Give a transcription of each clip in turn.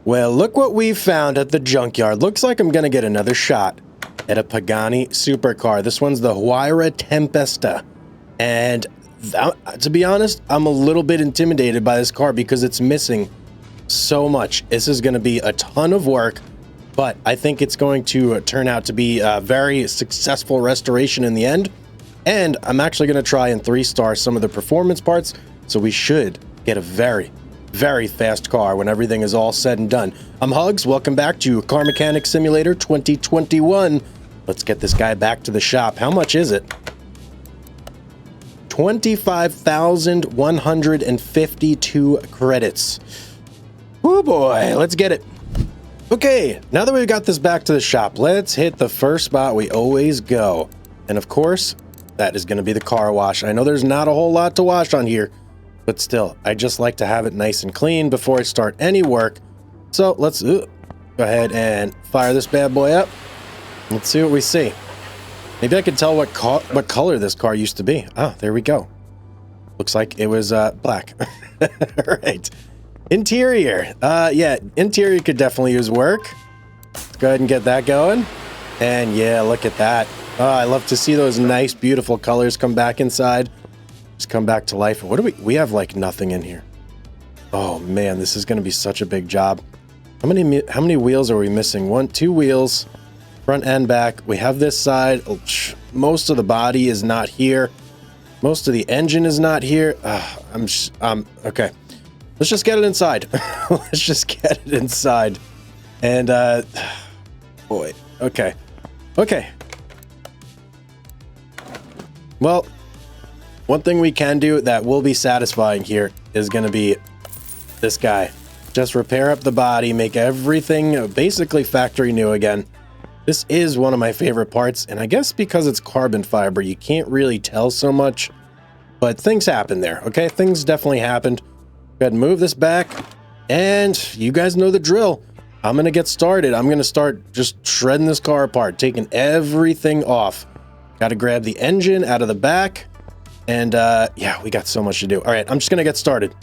Well, look what we found at the junkyard. Looks like I'm going to get another shot at a Pagani supercar. This one's the Huayra Tempesta. And to be honest, I'm a little bit intimidated by this car because it's missing so much. This is going to be a ton of work, but I think it's going to turn out to be a very successful restoration in the end. And I'm actually going to try and 3-star some of the performance parts, so we should get a very fast car when everything is all said and done. I'm Hugz. Welcome back to Car Mechanic Simulator 2021. Let's get this guy back to the shop. How much is it? 25,152 credits. Oh boy, let's get it. Okay, now that we've got this back to the shop, let's hit the first spot we always go. And of course, that is going to be the car wash. I know there's not a whole lot to wash on here, but still, I just like to have it nice and clean before I start any work. So let's go ahead and fire this bad boy up. Let's see what we see. Maybe I can tell what color this car used to be. Oh, there we go. Looks like it was black. All right. Interior. Yeah, interior could definitely use work. Let's go ahead and get that going. And yeah, look at that. Oh, I love to see those nice, beautiful colors come back inside. Just come back to life. What do we have like nothing in here. Oh man, this is going to be such a big job. How many wheels are we missing? 2 wheels, front and back. We have this side. Most of the body is not here. Most of the engine is not here. Okay. Let's just get it inside. Let's just get it inside. And boy. Okay. Well, one thing we can do that will be satisfying here is going to be this guy. Just repair up the body, make everything basically factory new again. This is one of my favorite parts, and I guess because it's carbon fiber, you can't really tell so much, but things happen there, okay? Things definitely happened. Go ahead and move this back, and you guys know the drill. I'm going to get started. I'm going to start just shredding this car apart, taking everything off. Got to grab the engine out of the back. And yeah, we got so much to do. All right, I'm just going to get started.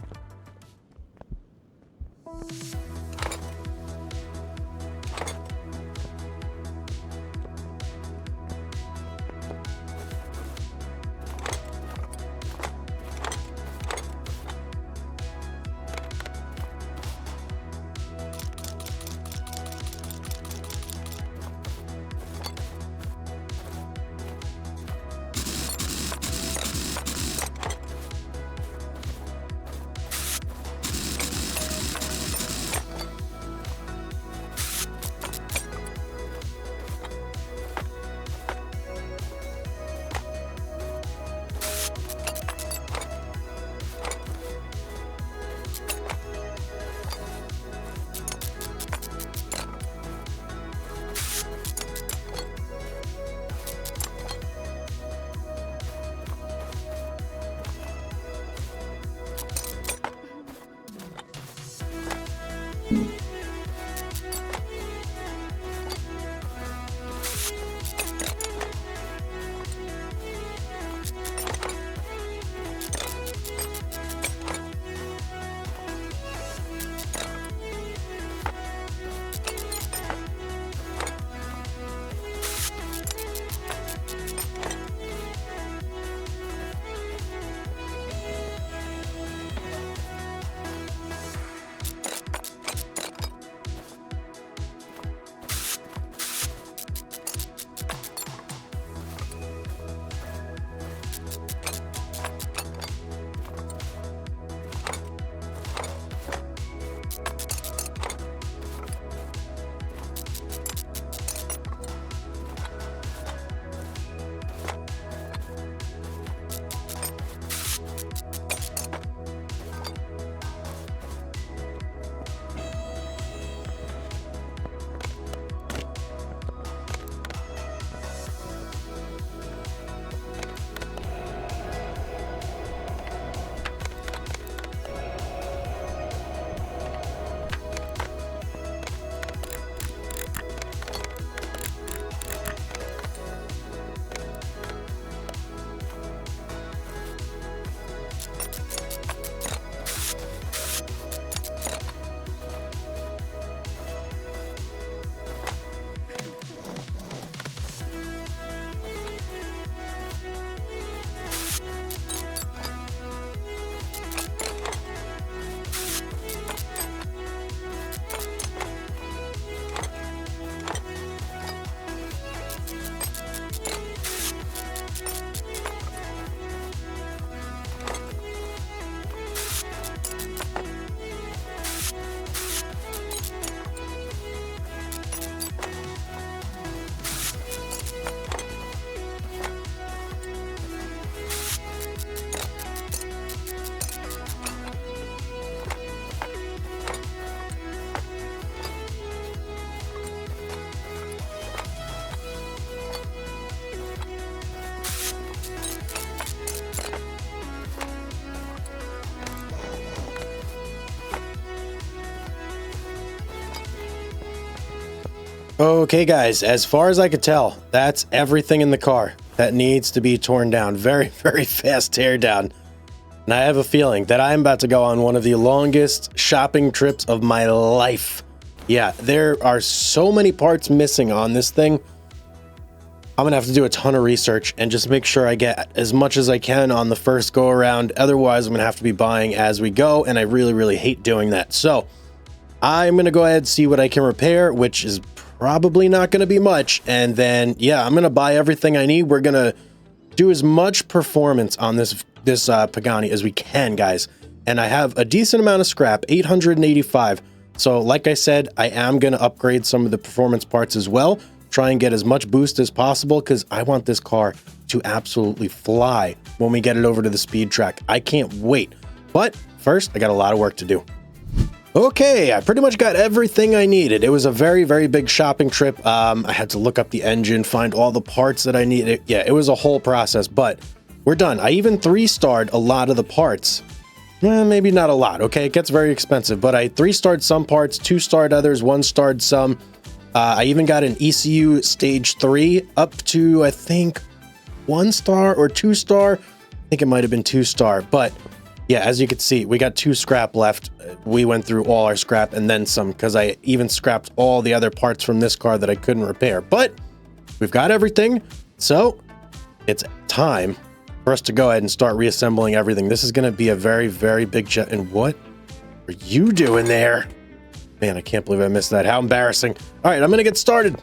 Okay, guys, as far as I could tell, that's everything in the car that needs to be torn down. Very, very fast teardown. And I have a feeling that I'm about to go on one of the longest shopping trips of my life. Yeah, there are so many parts missing on this thing. I'm gonna have to do a ton of research and just make sure I get as much as I can on the first go around. Otherwise, I'm gonna have to be buying as we go, and I really, really hate doing that. So I'm gonna go ahead and see what I can repair, which is probably not gonna be much. And then, yeah, I'm gonna buy everything I need. We're gonna do as much performance on this Pagani as we can, guys. And I have a decent amount of scrap, 885. So like I said, I am gonna upgrade some of the performance parts as well. Try and get as much boost as possible because I want this car to absolutely fly when we get it over to the speed track. I can't wait. But first, I got a lot of work to do. Okay, I pretty much got everything I needed. It was a very, very big shopping trip. I had to look up the engine, find all the parts that I needed. Yeah, it was a whole process, but we're done. I even 3-starred a lot of the parts. Maybe not a lot, okay? It gets very expensive, but I 3-starred some parts, 2-starred others, 1-starred some. I even got an ECU stage 3 up to, I think, 1-star or 2-star. I think it might have been 2-star, but yeah, as you can see, we got 2 scrap left. We went through all our scrap and then some because I even scrapped all the other parts from this car that I couldn't repair. But we've got everything, so it's time for us to go ahead and start reassembling everything. This is going to be a very, very big jet. And what are you doing there? Man, I can't believe I missed that. How embarrassing. All right, I'm going to get started.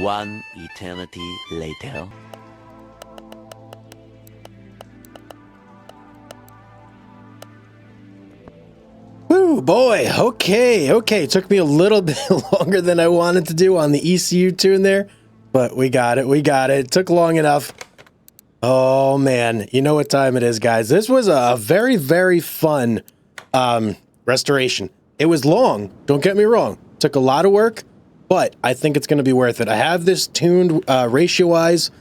One eternity later. Woo, boy. Okay. It took me a little bit longer than I wanted to do on the ECU tune there, but we got it. It took long enough. Oh, man. You know what time it is, guys. This was a very, very fun restoration. It was long. Don't get me wrong. It took a lot of work, but I think it's going to be worth it. I have this tuned ratio-wise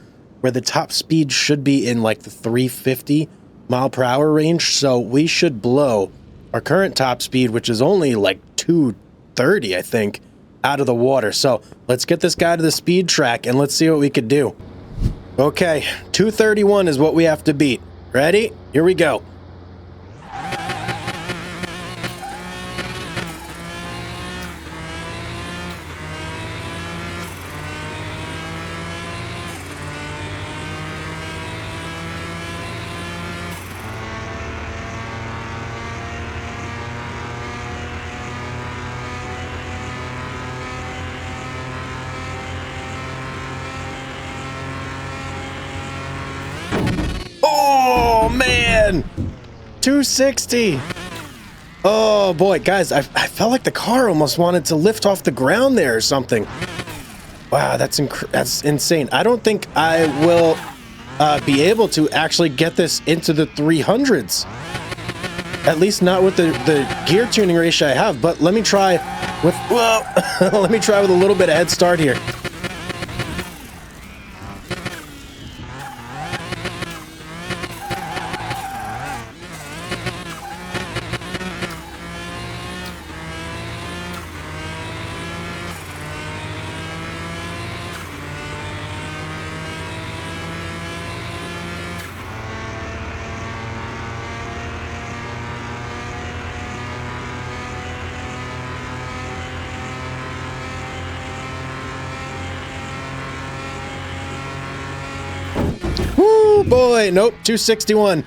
where the top speed should be in like the 350 mile per hour range, so we should blow our current top speed, which is only like 230, I think, out of the water. So let's get this guy to the speed track and let's see what we could do. Okay, 231 is what we have to beat. Ready? Here we go. Oh, man. 260. Oh, boy. Guys, I felt like the car almost wanted to lift off the ground there or something. Wow, that's insane. I don't think I will be able to actually get this into the 300s. At least not with the gear tuning ratio I have. But let me try with, well, let me try with a little bit of head start here. Woo, boy. Nope, 261.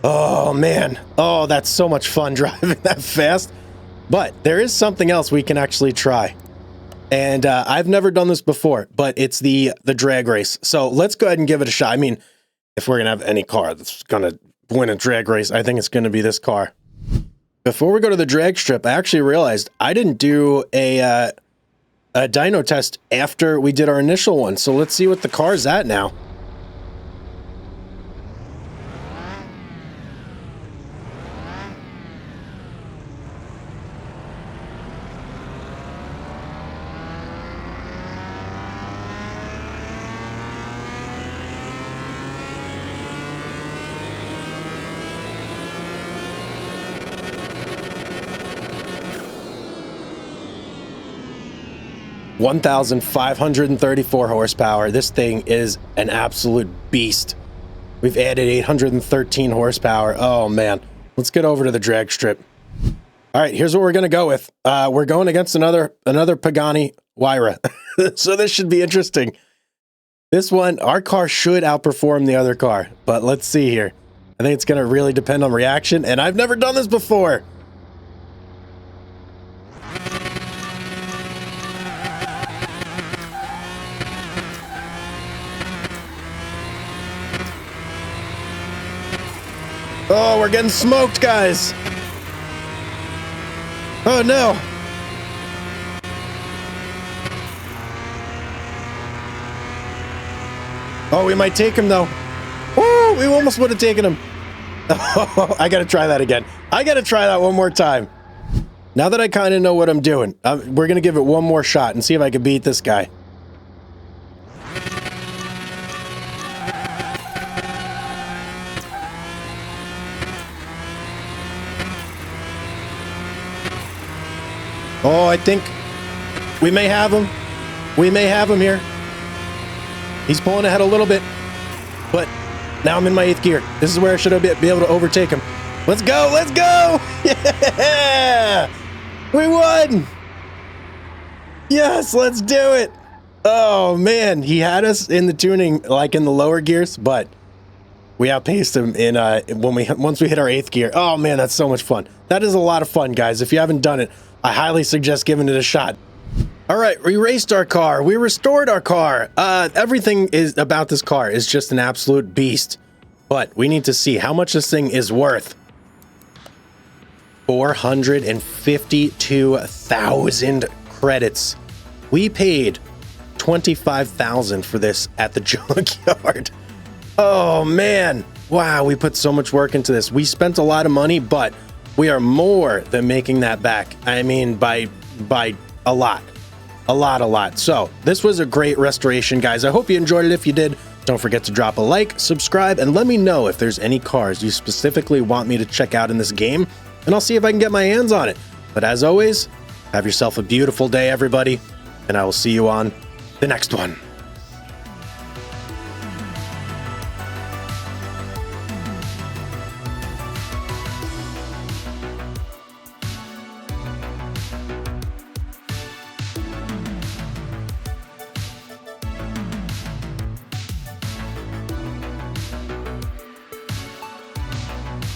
Oh, man. Oh, that's so much fun driving that fast. But there is something else we can actually try. And I've never done this before, but it's the drag race. So let's go ahead and give it a shot. I mean, if we're going to have any car that's going to win a drag race, I think it's going to be this car. Before we go to the drag strip, I actually realized I didn't do a dyno test after we did our initial one. So let's see what the car's at now. (1,534 horsepower. This thing is an absolute beast. We've added 813 horsepower. Oh, man. Let's get over to the drag strip. All right, here's what we're going to go with. We're going against another Pagani Huayra. So this should be interesting. This one, our car should outperform the other car. But let's see here. I think it's going to really depend on reaction. And I've never done this before. Oh, we're getting smoked, guys. Oh, no. Oh, we might take him, though. Oh, we almost would have taken him. Oh, I got to try that again. I got to try that one more time. Now that I kind of know what I'm doing, we're going to give it one more shot and see if I can beat this guy. Oh, I think we may have him. We may have him here. He's pulling ahead a little bit, but now I'm in my 8th gear. This is where I should be able to overtake him. Let's go. Let's go. Yeah. We won. Yes, let's do it. Oh, man. He had us in the tuning, like in the lower gears, but we outpaced him in once we hit our 8th gear. Oh, man, that's so much fun. That is a lot of fun, guys. If you haven't done it, I highly suggest giving it a shot. All right, we raced our car. We restored our car. Everything is about this car is just an absolute beast. But we need to see how much this thing is worth. 452,000 credits. We paid 25,000 for this at the junkyard. Oh man. Wow, we put so much work into this. We spent a lot of money, but we are more than making that back. I mean, by a lot. A lot. So this was a great restoration, guys. I hope you enjoyed it. If you did, don't forget to drop a like, subscribe, and let me know if there's any cars you specifically want me to check out in this game, and I'll see if I can get my hands on it. But as always, have yourself a beautiful day, everybody, and I will see you on the next one.